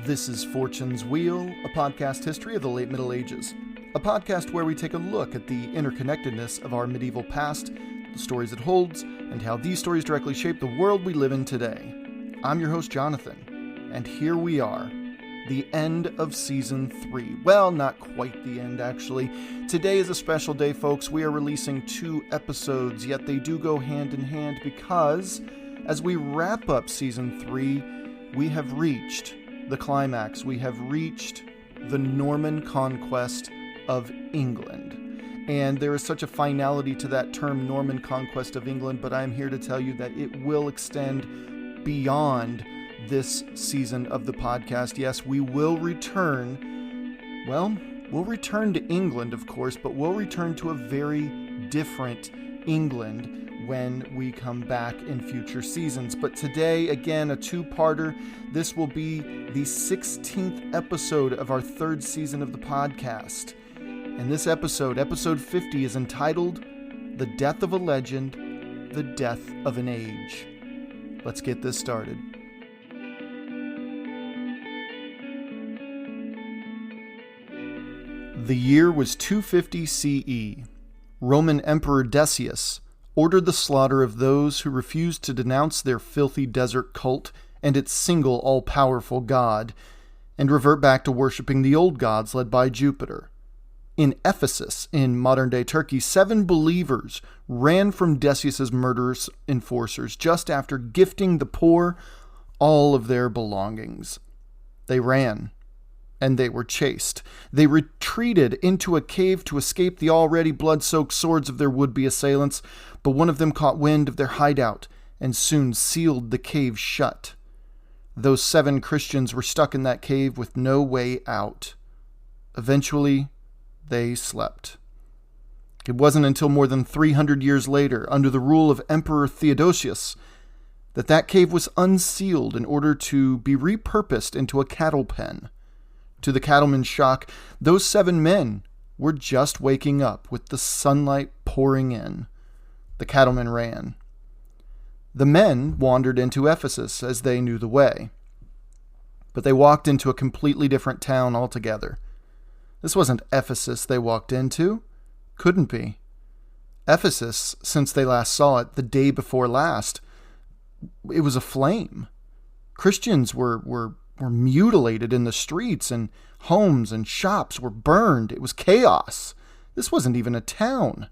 This is Fortune's Wheel, a podcast history of the late Middle Ages. A podcast where we take a look at the interconnectedness of our medieval past, the stories it holds, and how these stories directly shape the world we live in today. I'm your host, Jonathan, and here we are, the end of Season 3. Well, not quite the end, actually. Today is a special day, folks. We are releasing 2 episodes, yet they do go hand in hand because, as we wrap up Season 3, we have reached the climax. We have reached the Norman conquest of England. And there is such a finality to that term, Norman conquest of England, but I am here to tell you that it will extend beyond this season of the podcast. Yes, we will return. Well, we'll return to England, of course, but we'll return to a very different England when we come back in future seasons. But today, again, a 2-parter. This will be the 16th episode of our 3rd season of the podcast. And this episode, episode 50, is entitled The Death of a Legend, the Death of an Age. Let's get this started. The year was 250 CE. Roman Emperor Decius ordered the slaughter of those who refused to denounce their filthy desert cult and its single all-powerful god, and revert back to worshipping the old gods led by Jupiter. In Ephesus, in modern-day Turkey, 7 believers ran from Decius's murderous enforcers just after gifting the poor all of their belongings. They ran, and they were chased. They retreated into a cave to escape the already blood-soaked swords of their would-be assailants, but one of them caught wind of their hideout and soon sealed the cave shut. Those 7 Christians were stuck in that cave with no way out. Eventually, they slept. It wasn't until more than 300 years later, under the rule of Emperor Theodosius, that cave was unsealed in order to be repurposed into a cattle pen. To the cattleman's shock, those 7 men were just waking up with the sunlight pouring in. The cattlemen ran. The men wandered into Ephesus as they knew the way. But they walked into a completely different town altogether. This wasn't Ephesus they walked into. Couldn't be. Ephesus, since they last saw it the day before last, it was aflame. Christians were mutilated in the streets, and homes and shops were burned. It was chaos. This wasn't even a town.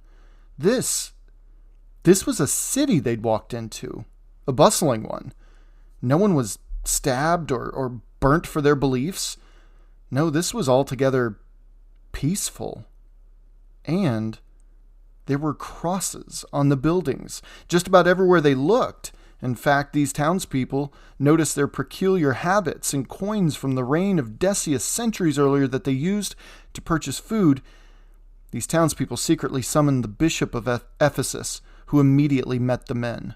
This was a city they'd walked into, a bustling one. No one was stabbed or burnt for their beliefs. No, this was altogether peaceful. And there were crosses on the buildings, just about everywhere they looked. In fact, these townspeople noticed their peculiar habits and coins from the reign of Decius centuries earlier that they used to purchase food. These townspeople secretly summoned the bishop of Ephesus, who immediately met the men.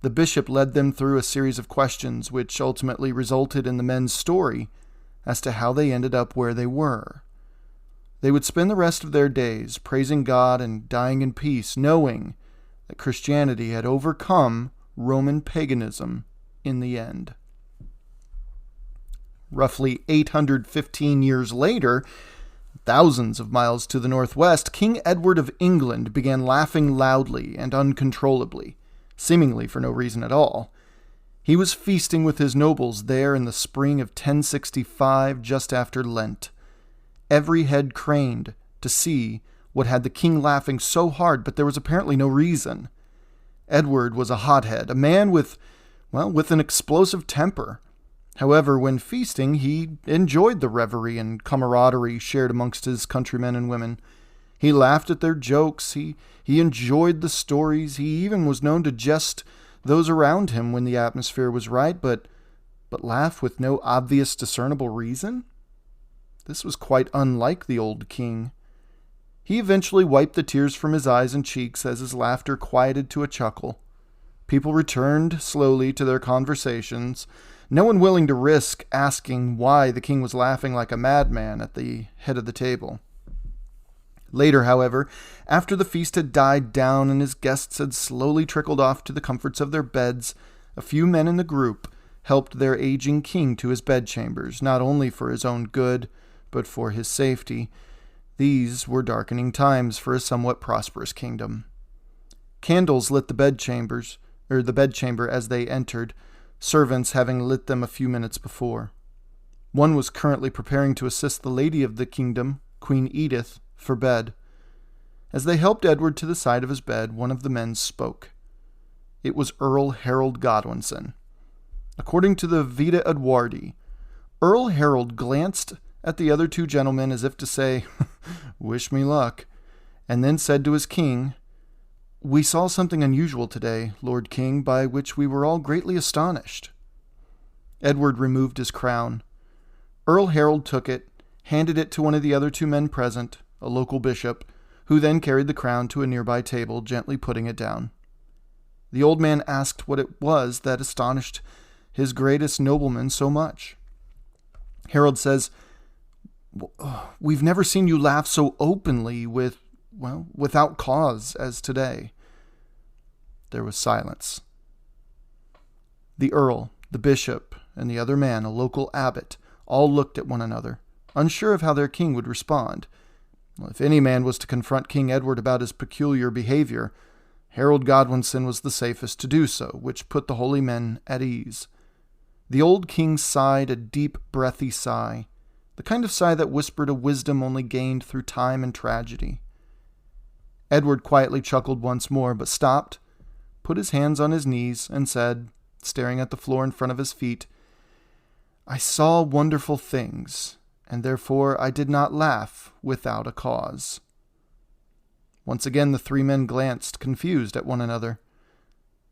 The bishop led them through a series of questions, which ultimately resulted in the men's story as to how they ended up where they were. They would spend the rest of their days praising God and dying in peace, knowing that Christianity had overcome Roman paganism in the end. Roughly 815 years later, thousands of miles to the northwest, King Edward of England began laughing loudly and uncontrollably, seemingly for no reason at all. He was feasting with his nobles there in the spring of 1065, just after Lent. Every head craned to see what had the king laughing so hard, but there was apparently no reason. Edward was a hothead, a man with an explosive temper. However, when feasting, he enjoyed the revelry and camaraderie shared amongst his countrymen and women. He laughed at their jokes, he enjoyed the stories, he even was known to jest those around him when the atmosphere was right, but laugh with no obvious discernible reason? This was quite unlike the old king. He eventually wiped the tears from his eyes and cheeks as his laughter quieted to a chuckle. People returned slowly to their conversations, no one willing to risk asking why the king was laughing like a madman at the head of the table. Later, however, after the feast had died down and his guests had slowly trickled off to the comforts of their beds, a few men in the group helped their aging king to his bedchambers, not only for his own good, but for his safety. These were darkening times for a somewhat prosperous kingdom. Candles lit the bedchamber as they entered, servants having lit them a few minutes before. One was currently preparing to assist the lady of the kingdom, Queen Edith, for bed. As they helped Edward to the side of his bed, one of the men spoke. It was Earl Harold Godwinson. According to the Vita Edwardi, Earl Harold glanced at the other two gentlemen as if to say, "Wish me luck," and then said to his king, "We saw something unusual today, Lord King, by which we were all greatly astonished." Edward removed his crown. Earl Harold took it, handed it to one of the other two men present, a local bishop, who then carried the crown to a nearby table, gently putting it down. The old man asked what it was that astonished his greatest nobleman so much. Harold says, "We've never seen you laugh so openly without cause as today." There was silence. The earl, the bishop, and the other man, a local abbot, all looked at one another, unsure of how their king would respond. If any man was to confront King Edward about his peculiar behavior, Harold Godwinson was the safest to do so, which put the holy men at ease. The old king sighed a deep, breathy sigh, the kind of sigh that whispered a wisdom only gained through time and tragedy. Edward quietly chuckled once more, but stopped, put his hands on his knees, and said, staring at the floor in front of his feet, "I saw wonderful things, and therefore I did not laugh without a cause." Once again the three men glanced, confused, at one another.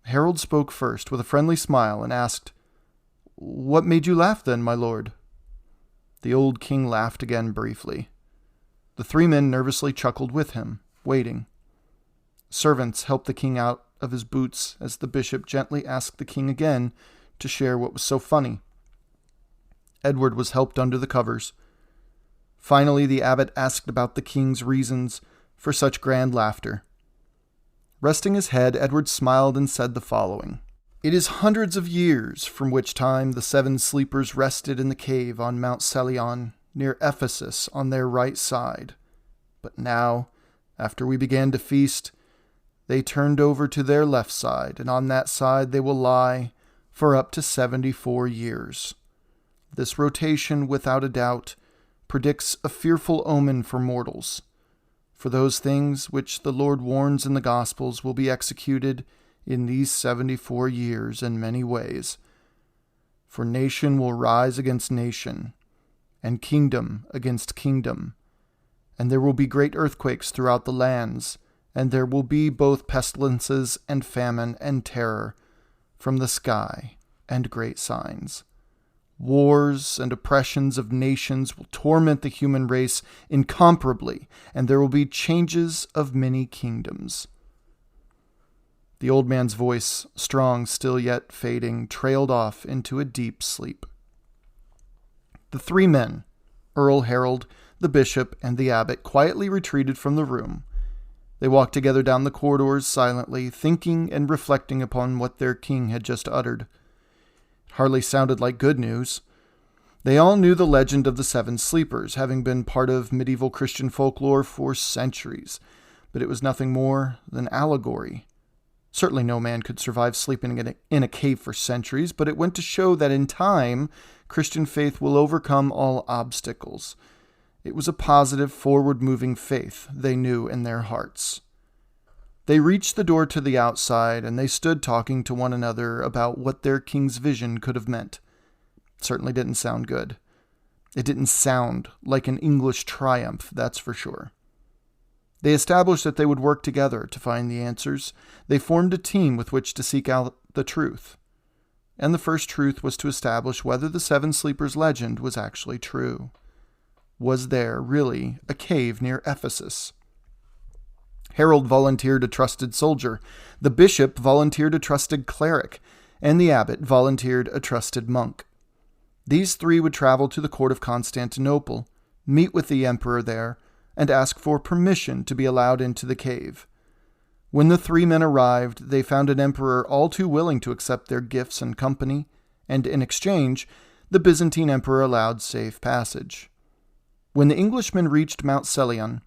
Harold spoke first, with a friendly smile, and asked, "What made you laugh then, my lord?" The old king laughed again briefly. The three men nervously chuckled with him, waiting. Servants helped the king out of his boots as the bishop gently asked the king again to share what was so funny. Edward was helped under the covers. Finally, the abbot asked about the king's reasons for such grand laughter. Resting his head, Edward smiled and said the following. "It is hundreds of years from which time the seven sleepers rested in the cave on Mount Celion, near Ephesus, on their right side. But now, after we began to feast, they turned over to their left side, and on that side they will lie for up to 74 years. This rotation, without a doubt, predicts a fearful omen for mortals. For those things which the Lord warns in the Gospels will be executed in these 74 years in many ways. For nation will rise against nation, and kingdom against kingdom, and there will be great earthquakes throughout the lands, and there will be both pestilences and famine and terror from the sky and great signs. Wars and oppressions of nations will torment the human race incomparably, and there will be changes of many kingdoms." The old man's voice, strong still yet fading, trailed off into a deep sleep. The three men, Earl Harold, the bishop, and the abbot, quietly retreated from the room. They walked together down the corridors silently, thinking and reflecting upon what their king had just uttered. It hardly sounded like good news. They all knew the legend of the seven sleepers, having been part of medieval Christian folklore for centuries, but it was nothing more than allegory. Certainly no man could survive sleeping in a cave for centuries, but it went to show that in time, Christian faith will overcome all obstacles. It was a positive, forward-moving faith they knew in their hearts. They reached the door to the outside, and they stood talking to one another about what their king's vision could have meant. It certainly didn't sound good. It didn't sound like an English triumph, that's for sure. They established that they would work together to find the answers. They formed a team with which to seek out the truth. And the first truth was to establish whether the Seven Sleepers legend was actually true. Was there really a cave near Ephesus? Harold volunteered a trusted soldier, the bishop volunteered a trusted cleric, and the abbot volunteered a trusted monk. These three would travel to the court of Constantinople, meet with the emperor there, and ask for permission to be allowed into the cave. When the three men arrived, they found an emperor all too willing to accept their gifts and company, and in exchange, the Byzantine emperor allowed safe passage. When the Englishmen reached Mount Celion,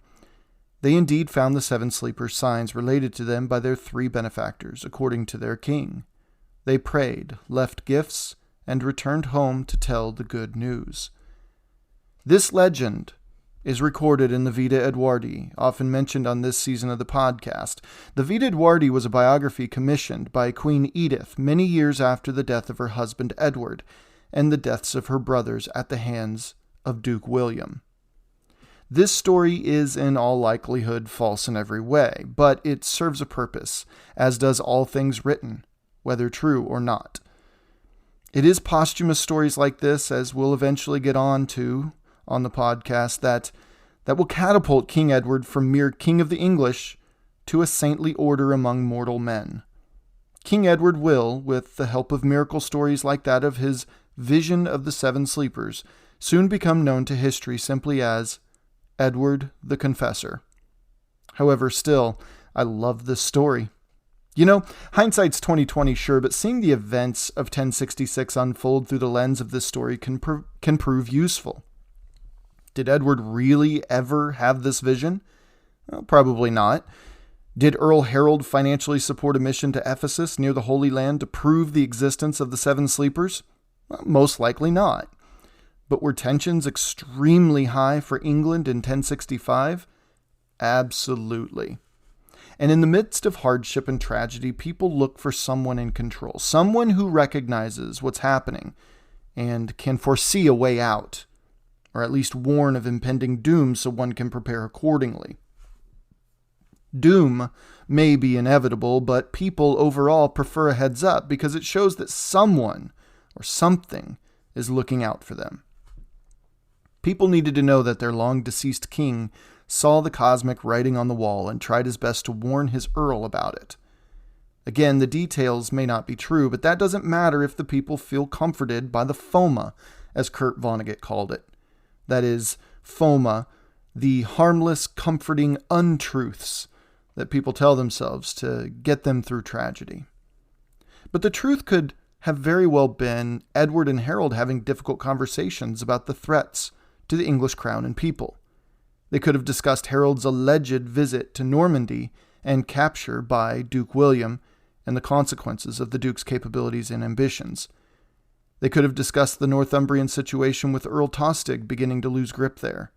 they indeed found the seven sleepers' signs related to them by their three benefactors, according to their king. They prayed, left gifts, and returned home to tell the good news. This legend is recorded in the Vita Edwardi, often mentioned on this season of the podcast. The Vita Edwardi was a biography commissioned by Queen Edith many years after the death of her husband Edward and the deaths of her brothers at the hands of Duke William. This story is in all likelihood false in every way, but it serves a purpose, as does all things written, whether true or not. It is posthumous stories like this, as we'll eventually get on to on the podcast, that will catapult King Edward from mere King of the English to a saintly order among mortal men. King Edward will, with the help of miracle stories like that of his vision of the seven sleepers, soon become known to history simply as Edward the Confessor. However, still, I love this story. You know, hindsight's 20/20, sure, but seeing the events of 1066 unfold through the lens of this story can prove useful. Did Edward really ever have this vision? Well, probably not. Did Earl Harold financially support a mission to Ephesus near the Holy Land to prove the existence of the seven sleepers? Well, most likely not. But were tensions extremely high for England in 1065? Absolutely. And in the midst of hardship and tragedy, people look for someone in control, someone who recognizes what's happening and can foresee a way out, or at least warn of impending doom so one can prepare accordingly. Doom may be inevitable, but people overall prefer a heads up because it shows that someone or something is looking out for them. People needed to know that their long-deceased king saw the cosmic writing on the wall and tried his best to warn his earl about it. Again, the details may not be true, but that doesn't matter if the people feel comforted by the FOMA, as Kurt Vonnegut called it. That is, FOMA, the harmless, comforting untruths that people tell themselves to get them through tragedy. But the truth could have very well been Edward and Harold having difficult conversations about the threats to the English crown and people. They could have discussed Harold's alleged visit to Normandy and capture by Duke William and the consequences of the Duke's capabilities and ambitions. They could have discussed the Northumbrian situation with Earl Tostig beginning to lose grip there.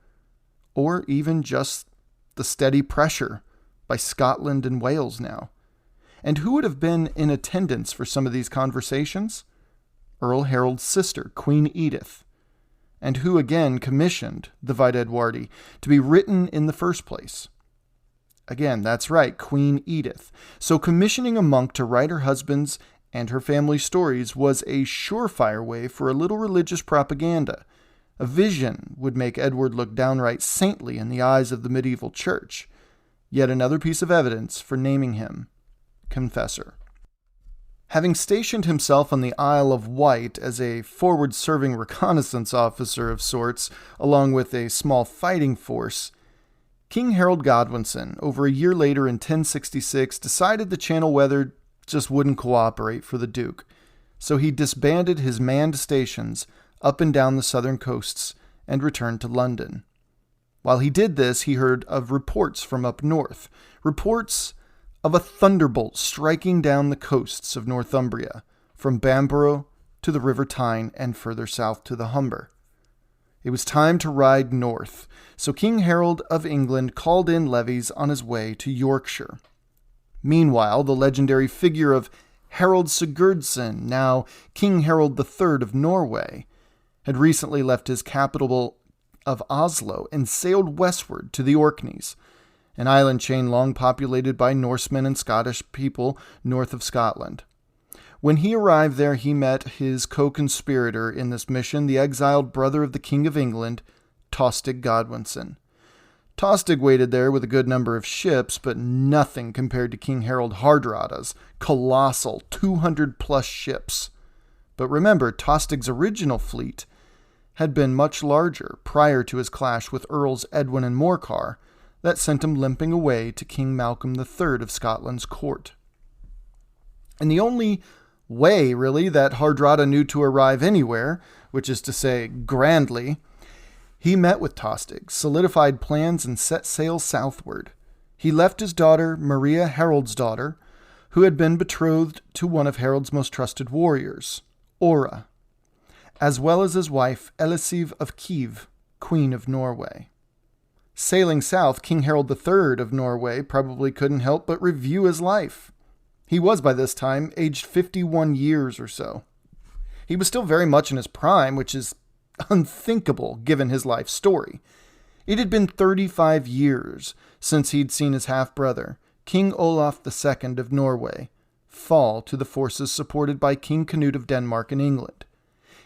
Or even just the steady pressure by Scotland and Wales now. And who would have been in attendance for some of these conversations? Earl Harold's sister, Queen Edith, and who again commissioned the Vita Edwardi to be written in the first place. Again, that's right, Queen Edith. So commissioning a monk to write her husband's and her family's stories was a surefire way for a little religious propaganda. A vision would make Edward look downright saintly in the eyes of the medieval church. Yet another piece of evidence for naming him Confessor. Having stationed himself on the Isle of Wight as a forward-serving reconnaissance officer of sorts, along with a small fighting force, King Harold Godwinson, over a year later in 1066, decided the Channel weather just wouldn't cooperate for the Duke, so he disbanded his manned stations up and down the southern coasts and returned to London. While he did this, he heard of reports from up north, reports of a thunderbolt striking down the coasts of Northumbria, from Bamborough to the River Tyne and further south to the Humber. It was time to ride north, so King Harold of England called in levies on his way to Yorkshire. Meanwhile, the legendary figure of Harold Sigurdsson, now King Harold III of Norway, had recently left his capital of Oslo and sailed westward to the Orkneys, an island chain long populated by Norsemen and Scottish people north of Scotland. When he arrived there, he met his co-conspirator in this mission, the exiled brother of the King of England, Tostig Godwinson. Tostig waited there with a good number of ships, but nothing compared to King Harald Hardrada's colossal 200-plus ships. But remember, Tostig's original fleet had been much larger prior to his clash with Earls Edwin and Morcar that sent him limping away to King Malcolm III of Scotland's court. And the only way, really, that Hardrada knew to arrive anywhere, which is to say, grandly. He met with Tostig, solidified plans, and set sail southward. He left his daughter, Maria Harold's daughter, who had been betrothed to one of Harold's most trusted warriors, Ora, as well as his wife, Elisive of Kiev, Queen of Norway. Sailing south, King Harold III of Norway probably couldn't help but review his life. He was, by this time, aged 51 years or so. He was still very much in his prime, which is unthinkable given his life story. It had been 35 years since he'd seen his half-brother, King Olaf II of Norway, fall to the forces supported by King Canute of Denmark and England.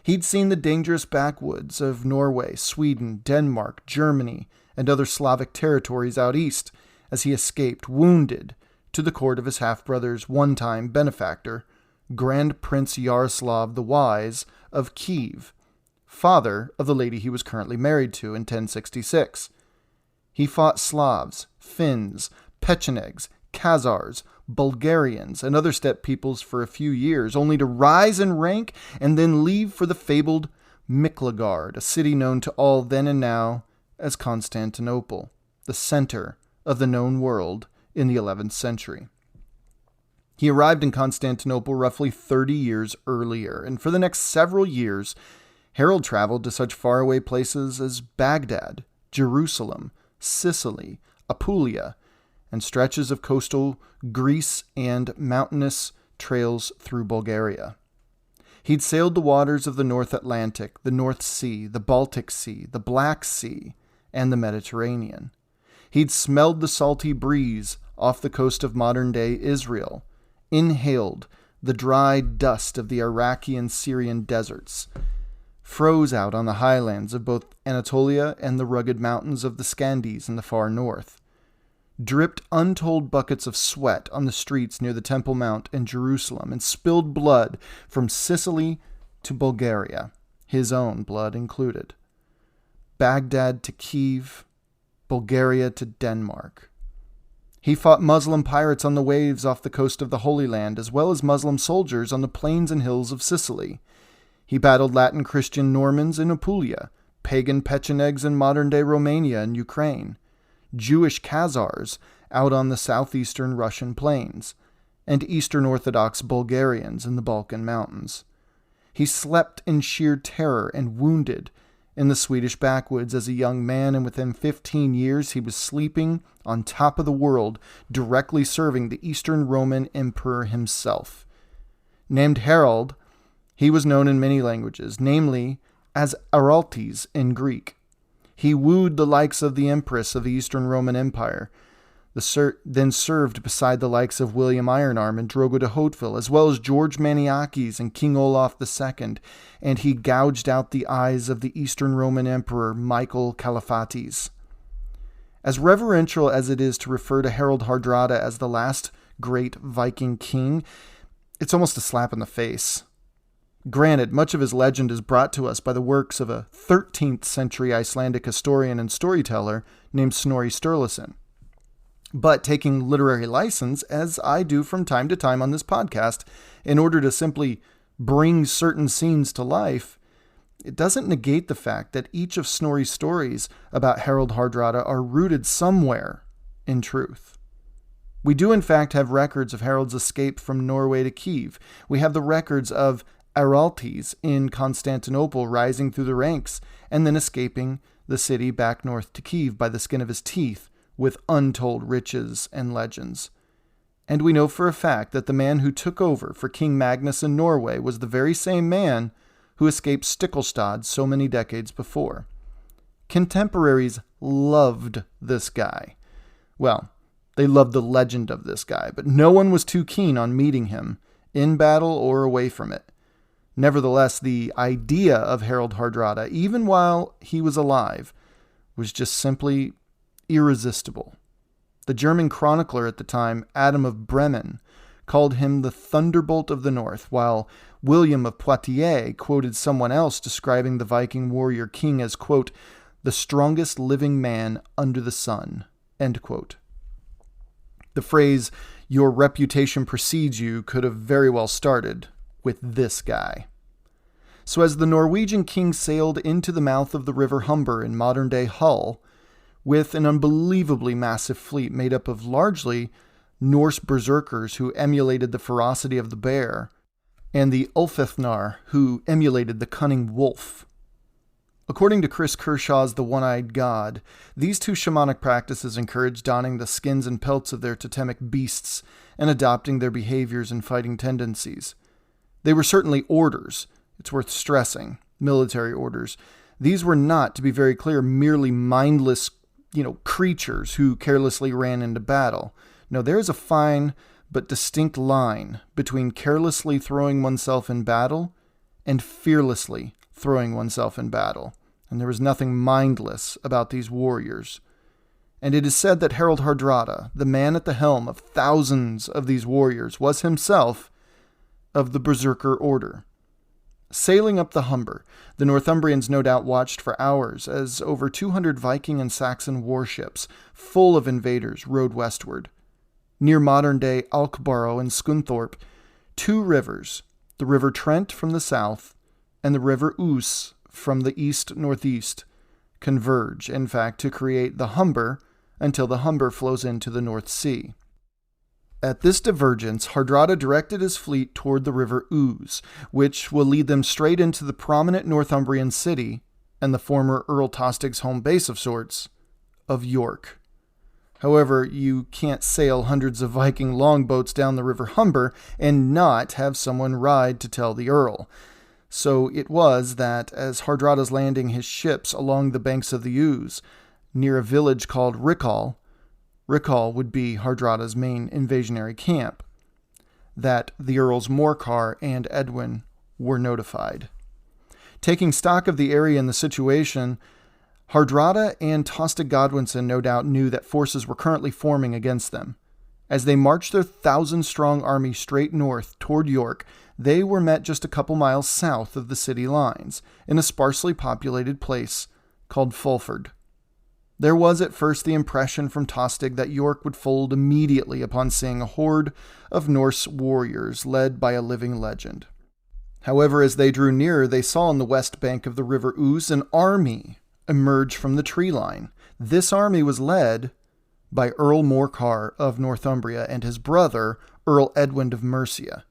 He'd seen the dangerous backwoods of Norway, Sweden, Denmark, Germany, and other Slavic territories out east as he escaped, wounded, to the court of his half-brother's one-time benefactor, Grand Prince Yaroslav the Wise of Kiev, father of the lady he was currently married to in 1066. He fought Slavs, Finns, Pechenegs, Khazars, Bulgarians, and other steppe peoples for a few years, only to rise in rank and then leave for the fabled Miklagard, a city known to all then and now as Constantinople, the center of the known world in the 11th century. He arrived in Constantinople roughly 30 years earlier, and for the next several years, Harold traveled to such faraway places as Baghdad, Jerusalem, Sicily, Apulia, and stretches of coastal Greece and mountainous trails through Bulgaria. He'd sailed the waters of the North Atlantic, the North Sea, the Baltic Sea, the Black Sea, and the Mediterranean. He'd smelled the salty breeze off the coast of modern-day Israel, inhaled the dry dust of the Iraqi and Syrian deserts, froze out on the highlands of both Anatolia and the rugged mountains of the Scandies in the far north, dripped untold buckets of sweat on the streets near the Temple Mount in Jerusalem, and spilled blood from Sicily to Bulgaria, his own blood included. Baghdad to Kiev, Bulgaria to Denmark. He fought Muslim pirates on the waves off the coast of the Holy Land, as well as Muslim soldiers on the plains and hills of Sicily. He battled Latin Christian Normans in Apulia, pagan Pechenegs in modern-day Romania and Ukraine, Jewish Khazars out on the southeastern Russian plains, and Eastern Orthodox Bulgarians in the Balkan mountains. He slept in sheer terror and wounded in the Swedish backwoods as a young man, and within 15 years he was sleeping on top of the world, directly serving the Eastern Roman Emperor himself. Named Harold, he was known in many languages, namely as Araltes in Greek. He wooed the likes of the Empress of the Eastern Roman Empire, then served beside the likes of William Ironarm and Drogo de Hauteville, as well as George Maniakes and King Olaf II, and he gouged out the eyes of the Eastern Roman Emperor Michael Caliphates. As reverential as it is to refer to Harald Hardrada as the last great Viking king, it's almost a slap in the face. Granted, much of his legend is brought to us by the works of a 13th century Icelandic historian and storyteller named Snorri Sturluson. But taking literary license, as I do from time to time on this podcast, in order to simply bring certain scenes to life, it doesn't negate the fact that each of Snorri's stories about Harald Hardrada are rooted somewhere in truth. We do in fact have records of Harold's escape from Norway to Kiev. We have the records of Araltes in Constantinople rising through the ranks and then escaping the city back north to Kiev by the skin of his teeth with untold riches and legends. And we know for a fact that the man who took over for King Magnus in Norway was the very same man who escaped Stiklestad so many decades before. Contemporaries loved this guy. Well, they loved the legend of this guy, but no one was too keen on meeting him, in battle or away from it. Nevertheless, the idea of Harald Hardrada, even while he was alive, was just simply irresistible. The German chronicler at the time, Adam of Bremen, called him the Thunderbolt of the North, while William of Poitiers quoted someone else describing the Viking warrior king as, quote, the strongest living man under the sun, end quote. The phrase, your reputation precedes you, could have very well started with this guy. So as the Norwegian king sailed into the mouth of the River Humber in modern-day Hull, with an unbelievably massive fleet made up of largely Norse berserkers who emulated the ferocity of the bear, and the Ulfethnar who emulated the cunning wolf. According to Chris Kershaw's The One-Eyed God, these two shamanic practices encouraged donning the skins and pelts of their totemic beasts and adopting their behaviors and fighting tendencies. They were certainly orders, it's worth stressing, military orders. These were not, to be very clear, merely mindless, creatures who carelessly ran into battle. No, there is a fine but distinct line between carelessly throwing oneself in battle and fearlessly throwing oneself in battle, and there was nothing mindless about these warriors. And it is said that Harald Hardrada, the man at the helm of thousands of these warriors, was himself of the Berserker order. Sailing up the Humber, the Northumbrians no doubt watched for hours as over 200 Viking and Saxon warships, full of invaders, rode westward. Near modern-day Alkborough and Scunthorpe, two rivers, the River Trent from the south and the River Ouse from the east-northeast, converge, in fact, to create the Humber until the Humber flows into the North Sea. At this divergence, Hardrada directed his fleet toward the River Ouse, which will lead them straight into the prominent Northumbrian city and the former Earl Tostig's home base of sorts, of York. However, you can't sail hundreds of Viking longboats down the River Humber and not have someone ride to tell the Earl. So it was that, as Hardrada's landing his ships along the banks of the Ouse, near a village called Rickall would be Hardrada's main invasionary camp, that the Earls Morcar and Edwin were notified. Taking stock of the area and the situation, Hardrada and Tostig Godwinson no doubt knew that forces were currently forming against them. As they marched their 1,000-strong army straight north toward York, they were met just a couple miles south of the city lines, in a sparsely populated place called Fulford. There was at first the impression from Tostig that York would fold immediately upon seeing a horde of Norse warriors led by a living legend. However, as they drew nearer, they saw on the west bank of the River Ouse an army emerge from the tree line. This army was led by Earl Morcar of Northumbria and his brother, Earl Edwin of Mercia.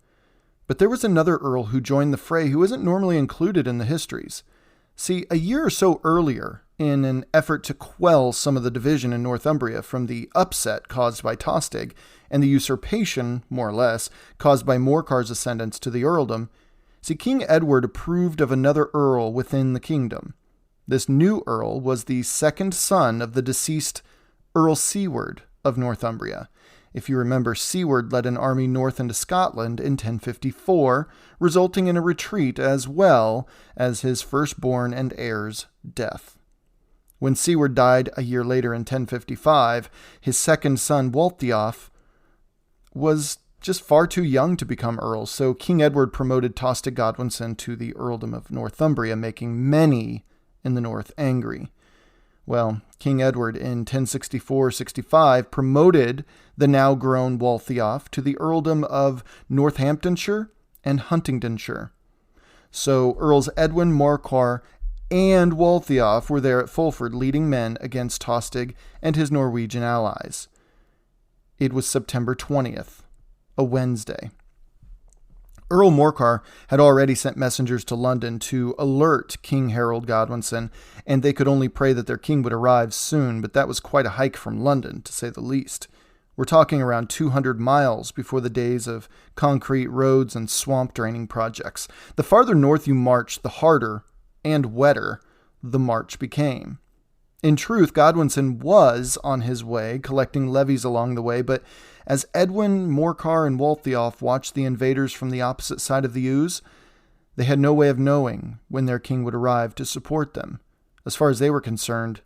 But there was another earl who joined the fray who isn't normally included in the histories. See, a year or so earlier, in an effort to quell some of the division in Northumbria from the upset caused by Tostig and the usurpation, more or less, caused by Morcar's ascendance to the earldom, King Edward approved of another earl within the kingdom. This new earl was the second son of the deceased Earl Siward of Northumbria. If you remember, Siward led an army north into Scotland in 1054, resulting in a retreat as well as his firstborn and heir's death. When Siward died a year later in 1055, his second son, Waltheof, was just far too young to become earl, so King Edward promoted Tostig Godwinson to the earldom of Northumbria, making many in the north angry. Well, King Edward in 1064-65 promoted the now-grown Waltheof to the earldom of Northamptonshire and Huntingdonshire. So Earls Edwin, Morcar, and Waltheof were there at Fulford leading men against Tostig and his Norwegian allies. It was September 20th, a Wednesday. Earl Morcar had already sent messengers to London to alert King Harold Godwinson, and they could only pray that their king would arrive soon, but that was quite a hike from London, to say the least. We're talking around 200 miles before the days of concrete roads and swamp draining projects. The farther north you marched, the harder and wetter the march became. In truth, Godwinson was on his way, collecting levies along the way, but as Edwin, Morcar, and Waltheof watched the invaders from the opposite side of the Ouse, they had no way of knowing when their king would arrive to support them. As far as they were concerned,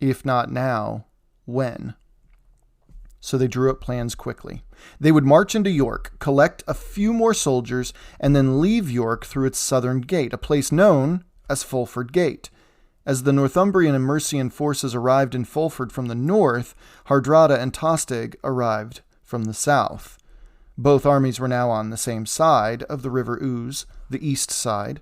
if not now, when? So they drew up plans quickly. They would march into York, collect a few more soldiers, and then leave York through its southern gate, a place known as Fulford Gate. As the Northumbrian and Mercian forces arrived in Fulford from the north, Hardrada and Tostig arrived from the south. Both armies were now on the same side of the River Ouse, the east side.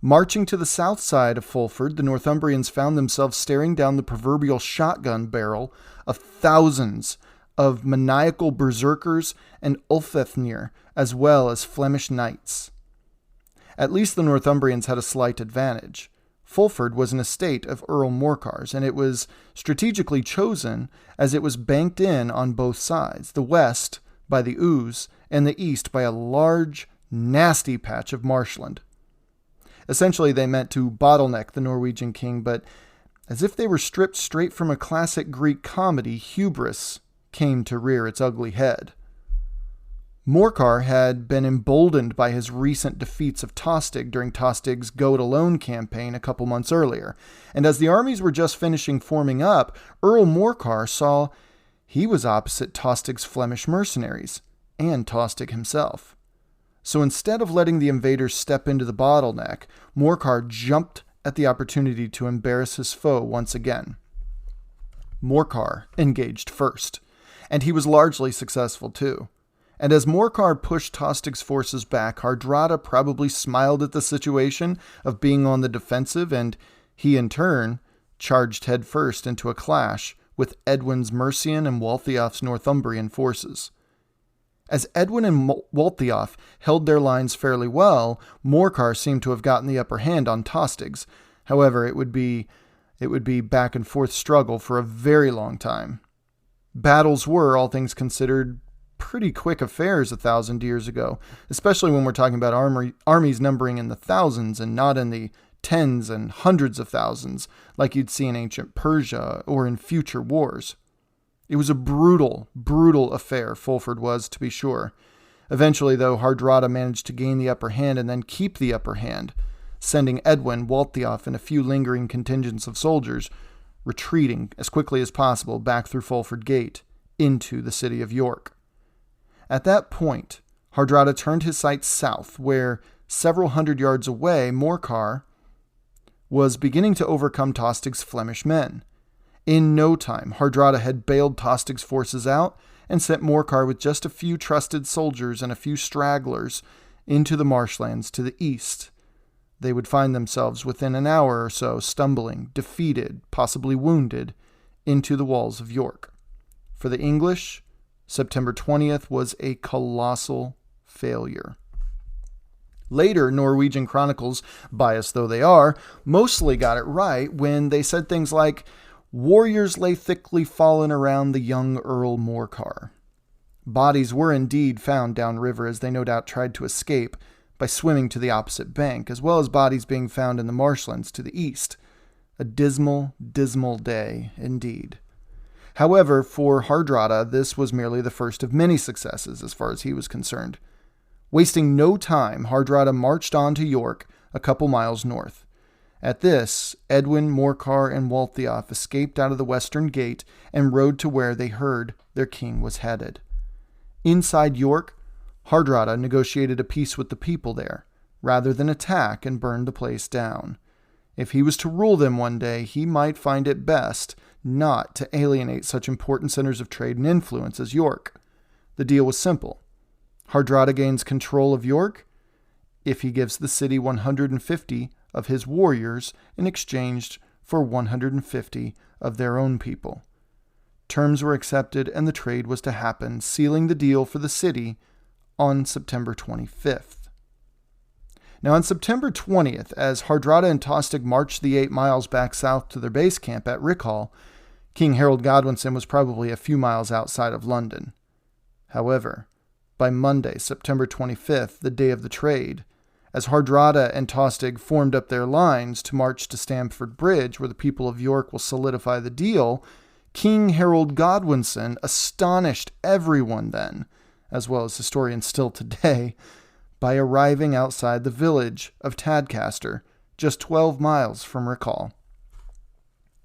Marching to the south side of Fulford, the Northumbrians found themselves staring down the proverbial shotgun barrel of thousands of maniacal berserkers and Ulfethnir, as well as Flemish knights. At least the Northumbrians had a slight advantage. Fulford was an estate of Earl Morcar's, and it was strategically chosen as it was banked in on both sides, the west by the Ouse and the east by a large, nasty patch of marshland. Essentially, they meant to bottleneck the Norwegian king, but as if they were stripped straight from a classic Greek comedy, hubris came to rear its ugly head. Morcar had been emboldened by his recent defeats of Tostig during Tostig's go-it-alone campaign a couple months earlier, and as the armies were just finishing forming up, Earl Morcar saw he was opposite Tostig's Flemish mercenaries, and Tostig himself. So instead of letting the invaders step into the bottleneck, Morcar jumped at the opportunity to embarrass his foe once again. Morcar engaged first, and he was largely successful too. And as Morcar pushed Tostig's forces back, Hardrada probably smiled at the situation of being on the defensive, and he in turn charged headfirst into a clash with Edwin's Mercian and Waltheof's Northumbrian forces. As Edwin and Waltheof held their lines fairly well, Morcar seemed to have gotten the upper hand on Tostig's. However, it would be back and forth struggle for a very long time. Battles were, all things considered, pretty quick affairs 1,000 years ago, especially when we're talking about armies numbering in the thousands and not in the tens and hundreds of thousands like you'd see in ancient Persia or in future wars. It was a brutal, brutal affair, Fulford was, to be sure. Eventually, though, Hardrada managed to gain the upper hand and then keep the upper hand, sending Edwin, Waltheof, and a few lingering contingents of soldiers retreating as quickly as possible back through Fulford Gate into the city of York. At that point, Hardrada turned his sights south, where, several hundred yards away, Morcar was beginning to overcome Tostig's Flemish men. In no time, Hardrada had bailed Tostig's forces out and sent Morcar with just a few trusted soldiers and a few stragglers into the marshlands to the east. They would find themselves within an hour or so stumbling, defeated, possibly wounded, into the walls of York. For the English, September 20th was a colossal failure. Later, Norwegian chronicles, biased though they are, mostly got it right when they said things like, "Warriors lay thickly fallen around the young Earl Morcar." Bodies were indeed found downriver as they no doubt tried to escape by swimming to the opposite bank, as well as bodies being found in the marshlands to the east. A dismal, dismal day indeed. However, for Hardrada, this was merely the first of many successes as far as he was concerned. Wasting no time, Hardrada marched on to York, a couple miles north. At this, Edwin, Morcar, and Waltheof escaped out of the western gate and rode to where they heard their king was headed. Inside York, Hardrada negotiated a peace with the people there, rather than attack and burn the place down. If he was to rule them one day, he might find it best not to alienate such important centers of trade and influence as York. The deal was simple. Hardrada gains control of York if he gives the city 150 of his warriors in exchange for 150 of their own people. Terms were accepted and the trade was to happen, sealing the deal for the city on September 25th. Now on September 20th, as Hardrada and Tostig marched the 8 miles back south to their base camp at Rickhall, King Harold Godwinson was probably a few miles outside of London. However, by Monday, September 25th, the day of the trade, as Hardrada and Tostig formed up their lines to march to Stamford Bridge, where the people of York will solidify the deal, King Harold Godwinson astonished everyone then, as well as historians still today, by arriving outside the village of Tadcaster, just 12 miles from Rickhall.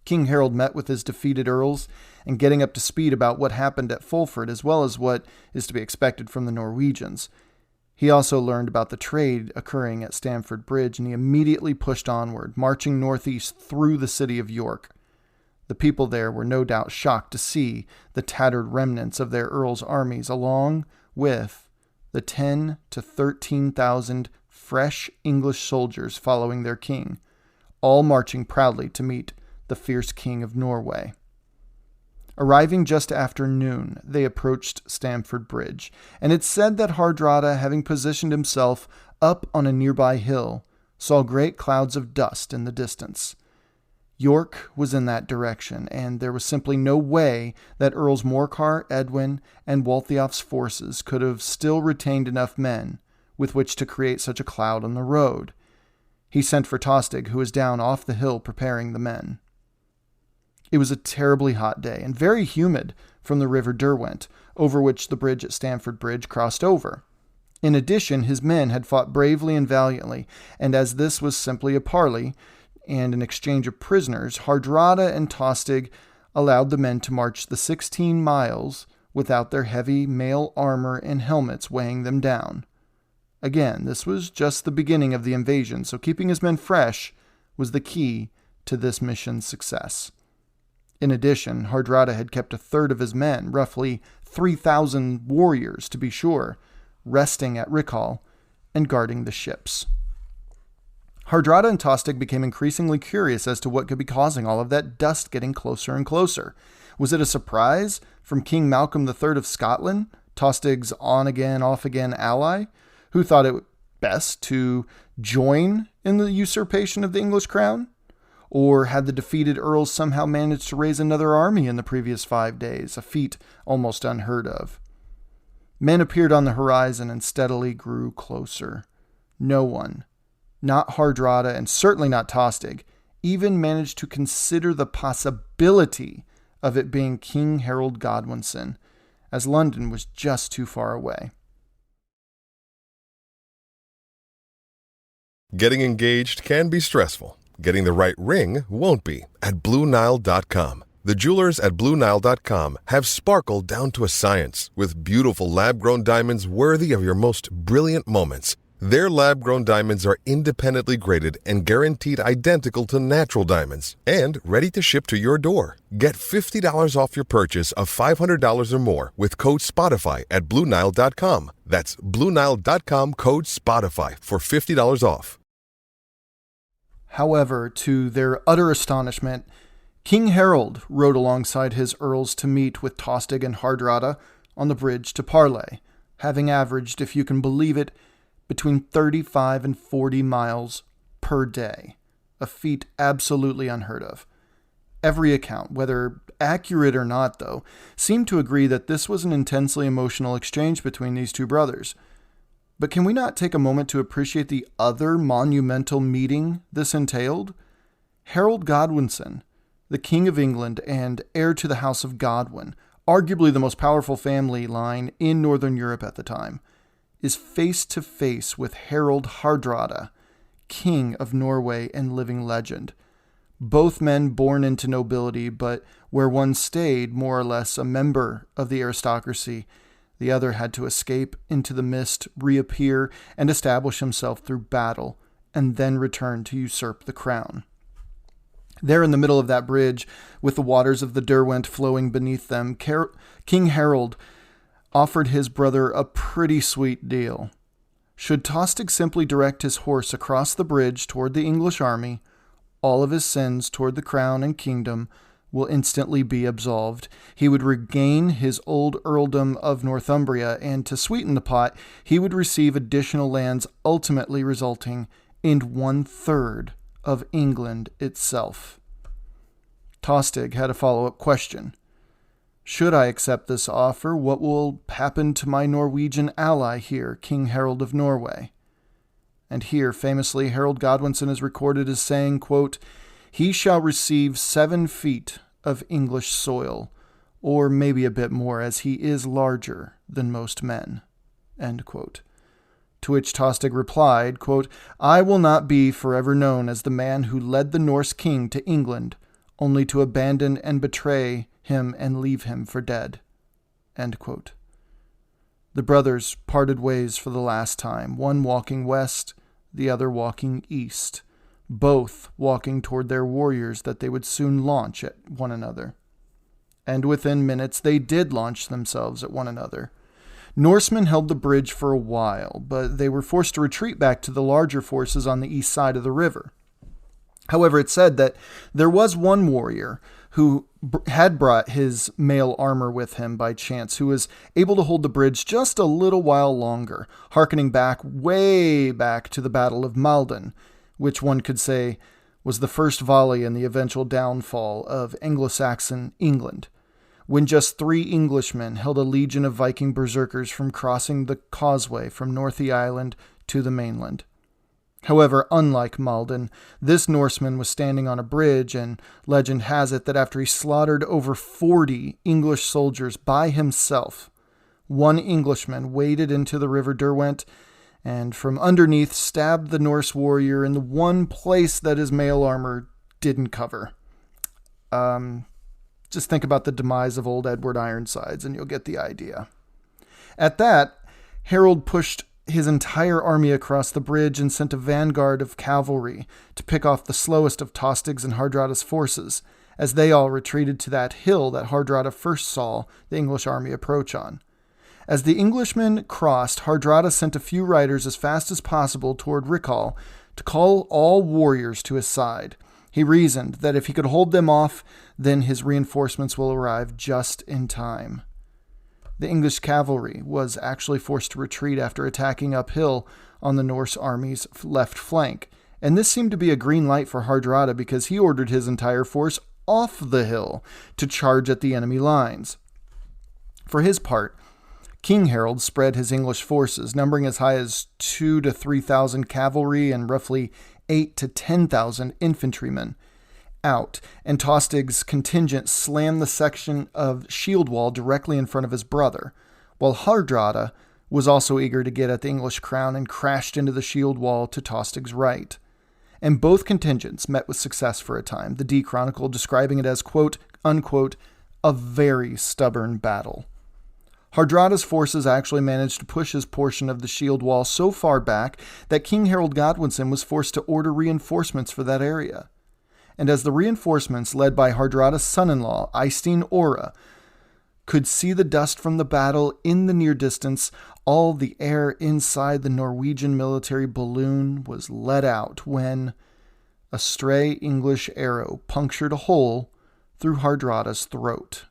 King Harold met with his defeated earls, and getting up to speed about what happened at Fulford, as well as what is to be expected from the Norwegians. He also learned about the trade occurring at Stamford Bridge, and he immediately pushed onward, marching northeast through the city of York. The people there were no doubt shocked to see the tattered remnants of their earls' armies, along with the 10 to 13,000 fresh English soldiers following their king, all marching proudly to meet the fierce king of Norway. Arriving just after noon, they approached Stamford Bridge, and it's said that Hardrada, having positioned himself up on a nearby hill, saw great clouds of dust in the distance. York was in that direction, and there was simply no way that Earls Morcar, Edwin, and Waltheof's forces could have still retained enough men with which to create such a cloud on the road. He sent for Tostig, who was down off the hill preparing the men. It was a terribly hot day and very humid from the river Derwent, over which the bridge at Stamford Bridge crossed over. In addition, his men had fought bravely and valiantly, and as this was simply a parley and an exchange of prisoners, Hardrada and Tostig allowed the men to march the 16 miles without their heavy mail armor and helmets weighing them down. Again, this was just the beginning of the invasion, so keeping his men fresh was the key to this mission's success. In addition, Hardrada had kept a third of his men, roughly 3,000 warriors to be sure, resting at Rickhall and guarding the ships. Hardrada and Tostig became increasingly curious as to what could be causing all of that dust getting closer and closer. Was it a surprise from King Malcolm III of Scotland, Tostig's on-again, off-again ally, who thought it best to join in the usurpation of the English crown? Or had the defeated earls somehow managed to raise another army in the previous 5 days, a feat almost unheard of? Men appeared on the horizon and steadily grew closer. No one, not Hardrada and certainly not Tostig, even managed to consider the possibility of it being King Harold Godwinson, as London was just too far away. Getting engaged can be stressful. Getting the right ring won't be at BlueNile.com. The jewelers at BlueNile.com have sparkle down to a science with beautiful lab-grown diamonds worthy of your most brilliant moments. Their lab-grown diamonds are independently graded and guaranteed identical to natural diamonds and ready to ship to your door. Get $50 off your purchase of $500 or more with code SPOTIFY at BlueNile.com. That's BlueNile.com, code SPOTIFY for $50 off. However, to their utter astonishment, King Harold rode alongside his earls to meet with Tostig and Hardrada on the bridge to parley, having averaged, if you can believe it, between 35 and 40 miles per day, a feat absolutely unheard of. Every account, whether accurate or not though, seemed to agree that this was an intensely emotional exchange between these two brothers. But can we not take a moment to appreciate the other monumental meeting this entailed? Harold Godwinson, the King of England and heir to the House of Godwin, arguably the most powerful family line in Northern Europe at the time, is face to face with Harald Hardrada, King of Norway and living legend. Both men born into nobility, but where one stayed more or less a member of the aristocracy, the other had to escape into the mist, reappear, and establish himself through battle, and then return to usurp the crown. There in the middle of that bridge, with the waters of the Derwent flowing beneath them, King Harold offered his brother a pretty sweet deal. Should Tostig simply direct his horse across the bridge toward the English army, all of his sins toward the crown and kingdom will instantly be absolved. He would regain his old earldom of Northumbria, and to sweeten the pot, he would receive additional lands, ultimately resulting in 1/3 of England itself. Tostig had a follow-up question. Should I accept this offer, what will happen to my Norwegian ally here, King Harold of Norway? And here, famously, Harold Godwinson is recorded as saying, quote, "He shall receive 7 feet of English soil, or maybe a bit more, as he is larger than most men." End quote. To which Tostig replied, quote, "I will not be forever known as the man who led the Norse king to England, only to abandon and betray him and leave him for dead." End quote. The brothers parted ways for the last time, one walking west, the other walking east, both walking toward their warriors that they would soon launch at one another. And within minutes they did launch themselves at one another. Norsemen held the bridge for a while, but they were forced to retreat back to the larger forces on the east side of the river. However, it's said that there was one warrior who had brought his mail armor with him by chance, who was able to hold the bridge just a little while longer, hearkening back way back to the Battle of Malden, which one could say was the first volley in the eventual downfall of Anglo-Saxon England, when just 3 Englishmen held a legion of Viking berserkers from crossing the causeway from Northey Island to the mainland. However, unlike Malden, this Norseman was standing on a bridge, and legend has it that after he slaughtered over 40 English soldiers by himself, one Englishman waded into the River Derwent and from underneath stabbed the Norse warrior in the one place that his mail armor didn't cover. Just think about the demise of old Edward Ironsides and you'll get the idea. At that, Harold pushed his entire army across the bridge and sent a vanguard of cavalry to pick off the slowest of Tostig's and Hardrada's forces, as they all retreated to that hill that Hardrada first saw the English army approach on. As the Englishmen crossed, Hardrada sent a few riders as fast as possible toward Rickall to call all warriors to his side. He reasoned that if he could hold them off, then his reinforcements will arrive just in time. The English cavalry was actually forced to retreat after attacking uphill on the Norse army's left flank, and this seemed to be a green light for Hardrada because he ordered his entire force off the hill to charge at the enemy lines. For his part, King Harold spread his English forces, numbering as high as 2,000 to 3,000 cavalry and roughly 8,000 to 10,000 infantrymen, out, and Tostig's contingent slammed the section of shield wall directly in front of his brother, while Hardrada was also eager to get at the English crown and crashed into the shield wall to Tostig's right. And both contingents met with success for a time, the D Chronicle describing it as, quote, unquote, a very stubborn battle. Hardrada's forces actually managed to push his portion of the shield wall so far back that King Harold Godwinson was forced to order reinforcements for that area. And as the reinforcements led by Hardrada's son-in-law, Eystein Ora, could see the dust from the battle in the near distance, all the air inside the Norwegian military balloon was let out when a stray English arrow punctured a hole through Hardrada's throat,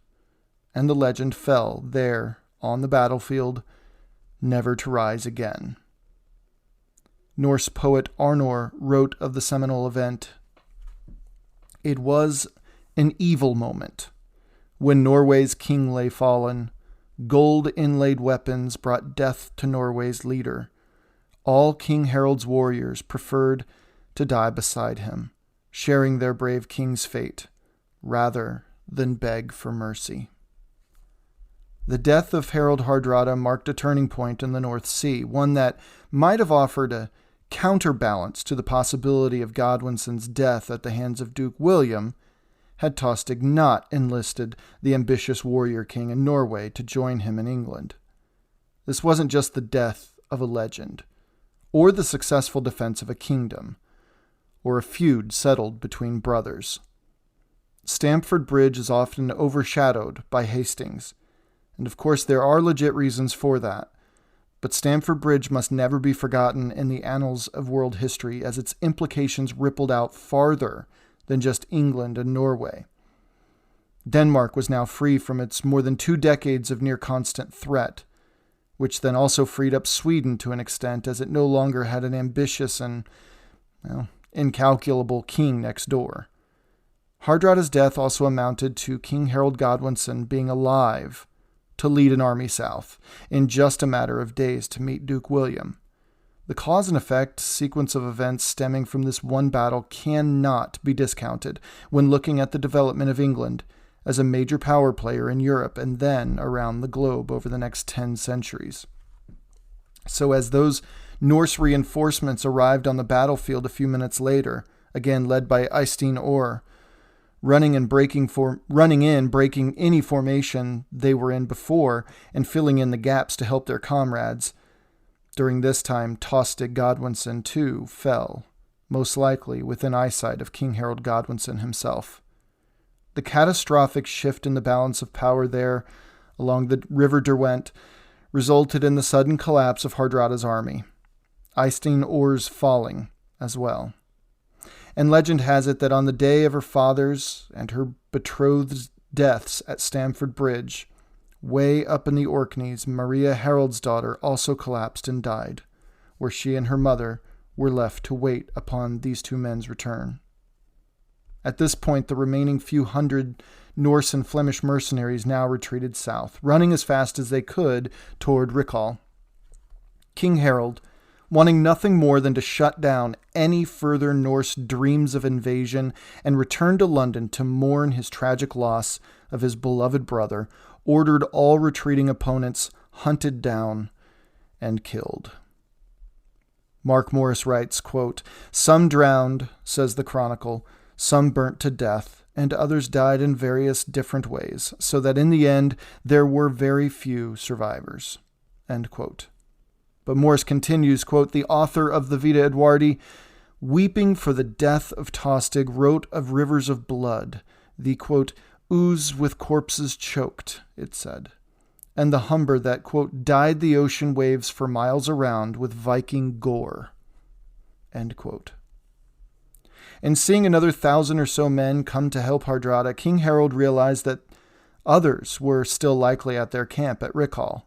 and the legend fell there on the battlefield, never to rise again. Norse poet Arnor wrote of the seminal event, "It was an evil moment, when Norway's king lay fallen. Gold-inlaid weapons brought death to Norway's leader. All King Harold's warriors preferred to die beside him, sharing their brave king's fate, rather than beg for mercy." The death of Harald Hardrada marked a turning point in the North Sea, one that might have offered a counterbalance to the possibility of Godwinson's death at the hands of Duke William, had Tostig not enlisted the ambitious warrior king in Norway to join him in England. This wasn't just the death of a legend, or the successful defense of a kingdom, or a feud settled between brothers. Stamford Bridge is often overshadowed by Hastings, and of course there are legit reasons for that. But Stamford Bridge must never be forgotten in the annals of world history, as its implications rippled out farther than just England and Norway. Denmark was now free from its more than 2 decades of near-constant threat, which then also freed up Sweden to an extent, as it no longer had an ambitious and, incalculable king next door. Hardrada's death also amounted to King Harold Godwinson being alive to lead an army south in just a matter of days to meet Duke William. The cause and effect sequence of events stemming from this one battle cannot be discounted when looking at the development of England as a major power player in Europe and then around the globe over the next 10 centuries. So as those Norse reinforcements arrived on the battlefield a few minutes later, again led by Eystein Ora, running in, breaking any formation they were in before, and filling in the gaps to help their comrades. During this time, Tostig Godwinson, too, fell, most likely within eyesight of King Harold Godwinson himself. The catastrophic shift in the balance of power there, along the River Derwent, resulted in the sudden collapse of Hardrada's army, Eystein Orr's falling as well. And legend has it that on the day of her father's and her betrothed's deaths at Stamford Bridge, way up in the Orkneys, Maria Harold's daughter also collapsed and died, where she and her mother were left to wait upon these two men's return. At this point, the remaining few hundred Norse and Flemish mercenaries now retreated south, running as fast as they could toward Rickhall. King Harold, wanting nothing more than to shut down any further Norse dreams of invasion and return to London to mourn his tragic loss of his beloved brother, ordered all retreating opponents hunted down and killed. Mark Morris writes, quote, "Some drowned," says the Chronicle, "some burnt to death, and others died in various different ways, so that in the end there were very few survivors." End quote. But Morris continues, quote, "The author of the Vita Edwardi, weeping for the death of Tostig, wrote of rivers of blood, the, quote, ooze with corpses choked," it said, and the Humber that, quote, "dyed the ocean waves for miles around with Viking gore," end quote. And seeing another 1,000 or so men come to help Hardrada, King Harold realized that others were still likely at their camp at Rickhall.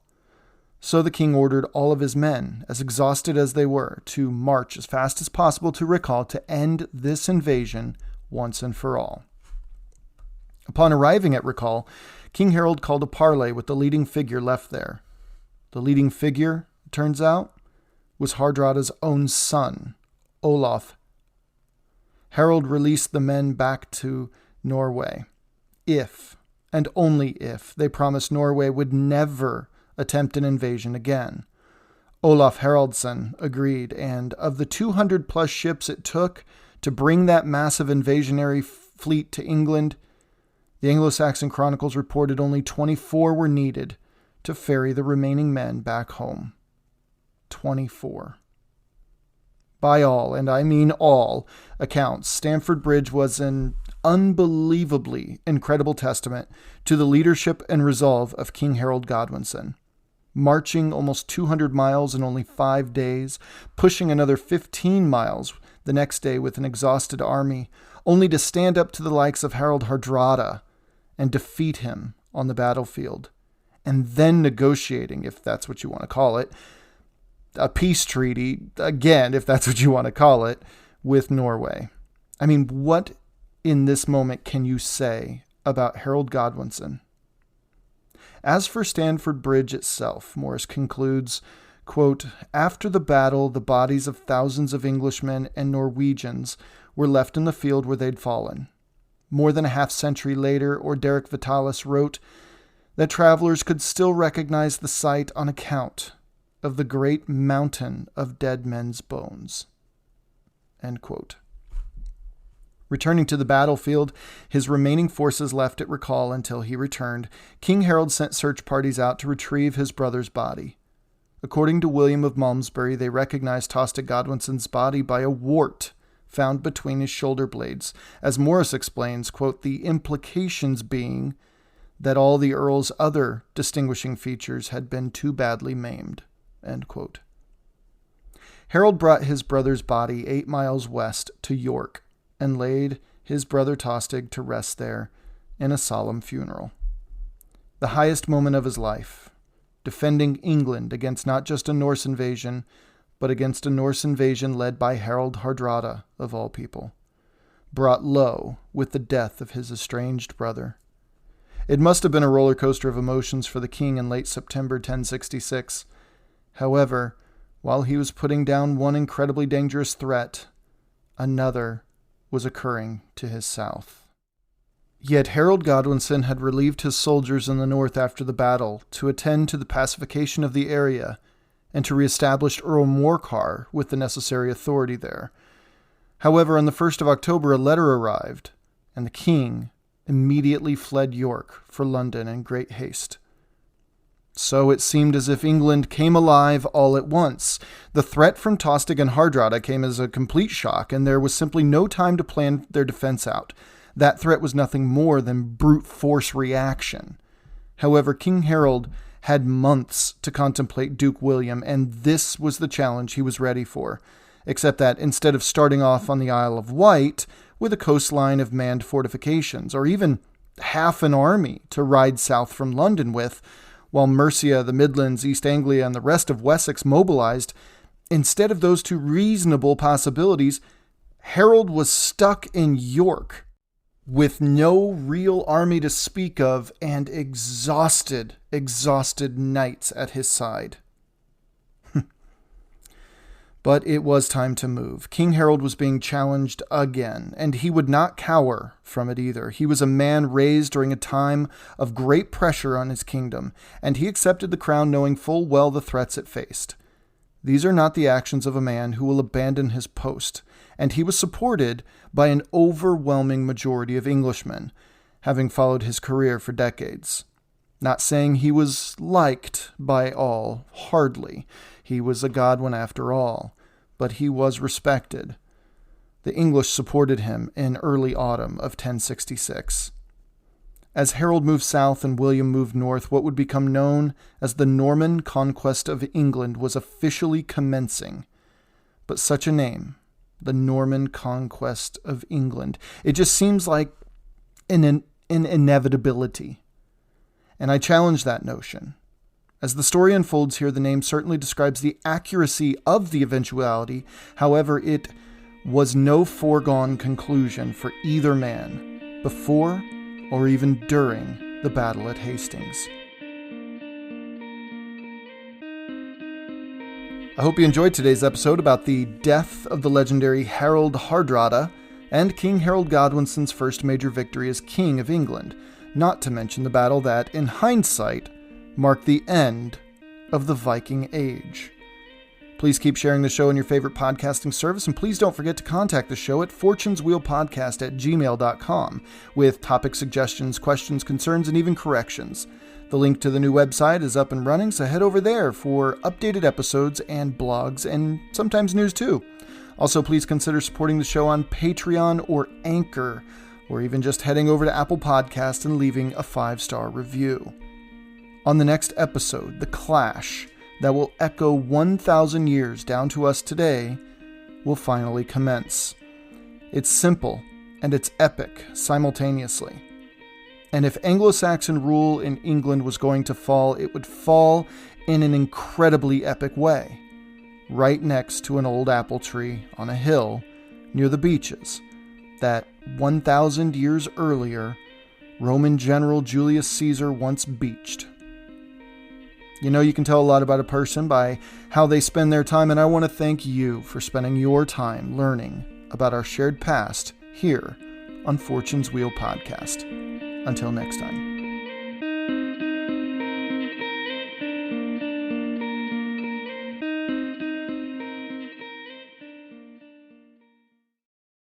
So the king ordered all of his men, as exhausted as they were, to march as fast as possible to Rickhall to end this invasion once and for all. Upon arriving at Rickhall, King Harold called a parley with the leading figure left there. The leading figure, it turns out, was Hardrada's own son, Olaf. Harold released the men back to Norway, if, and only if, they promised Norway would never attempt an invasion again. Olaf Haraldsson agreed, and of the 200-plus ships it took to bring that massive invasionary fleet to England, the Anglo-Saxon Chronicles reported only 24 were needed to ferry the remaining men back home. 24. By all, and I mean all, accounts, Stamford Bridge was an unbelievably incredible testament to the leadership and resolve of King Harold Godwinson. Marching almost 200 miles in only 5 days, pushing another 15 miles the next day with an exhausted army, only to stand up to the likes of Harald Hardrada and defeat him on the battlefield, and then negotiating, if that's what you want to call it, a peace treaty, again, if that's what you want to call it, with Norway. I mean, what in this moment can you say about Harold Godwinson? As for Stamford Bridge itself, Morris concludes, quote, "After the battle, the bodies of thousands of Englishmen and Norwegians were left in the field where they'd fallen. More than a half-century later, Orderic Vitalis wrote that travelers could still recognize the site on account of the great mountain of dead men's bones." End quote. Returning to the battlefield, his remaining forces left at Rickhall until he returned. King Harold sent search parties out to retrieve his brother's body. According to William of Malmesbury, they recognized Tostig Godwinson's body by a wart found between his shoulder blades. As Morris explains, quote, "the implications being that all the Earl's other distinguishing features had been too badly maimed." End quote. Harold brought his brother's body 8 miles west to York and laid his brother Tostig to rest there in a solemn funeral. The highest moment of his life, defending England against not just a Norse invasion, but against a Norse invasion led by Harald Hardrada, of all people, brought low with the death of his estranged brother. It must have been a roller coaster of emotions for the king in late September 1066. However, while he was putting down one incredibly dangerous threat, another was occurring to his south. Yet Harold Godwinson had relieved his soldiers in the north after the battle to attend to the pacification of the area and to reestablish Earl Morcar with the necessary authority there. However, on the 1st of October, a letter arrived, and the king immediately fled York for London in great haste. So it seemed as if England came alive all at once. The threat from Tostig and Hardrada came as a complete shock, and there was simply no time to plan their defense out. That threat was nothing more than brute force reaction. However, King Harold had months to contemplate Duke William, and this was the challenge he was ready for, except that instead of starting off on the Isle of Wight with a coastline of manned fortifications, or even half an army to ride south from London with, while Mercia, the Midlands, East Anglia, and the rest of Wessex mobilized, instead of those two reasonable possibilities, Harold was stuck in York with no real army to speak of and exhausted knights at his side. But it was time to move. King Harold was being challenged again, and he would not cower from it either. He was a man raised during a time of great pressure on his kingdom, and he accepted the crown knowing full well the threats it faced. These are not the actions of a man who will abandon his post, and he was supported by an overwhelming majority of Englishmen, having followed his career for decades. Not saying he was liked by all, hardly. He was a Godwin after all, but he was respected. The English supported him in early autumn of 1066. As Harold moved south and William moved north, what would become known as the Norman conquest of England was officially commencing. But such a name, the Norman conquest of England, it just seems like an inevitability. And I challenge that notion. As the story unfolds here, the name certainly describes the accuracy of the eventuality. However, it was no foregone conclusion for either man, before or even during the battle at Hastings. I hope you enjoyed today's episode about the death of the legendary Harald Hardrada and King Harold Godwinson's first major victory as King of England, not to mention the battle that, in hindsight, marked the end of the Viking Age. Please keep sharing the show in your favorite podcasting service, and please don't forget to contact the show at fortuneswheelpodcast@gmail.com with topic suggestions, questions, concerns, and even corrections. The link to the new website is up and running, so head over there for updated episodes and blogs, and sometimes news too. Also, please consider supporting the show on Patreon or Anchor, or even just heading over to Apple Podcasts and leaving a 5-star review. On the next episode, the clash that will echo 1,000 years down to us today will finally commence. It's simple and it's epic simultaneously. And if Anglo-Saxon rule in England was going to fall, it would fall in an incredibly epic way, right next to an old apple tree on a hill near the beaches that 1,000 years earlier, Roman general Julius Caesar once beached. You know, you can tell a lot about a person by how they spend their time, and I want to thank you for spending your time learning about our shared past here on Fortune's Wheel Podcast. Until next time.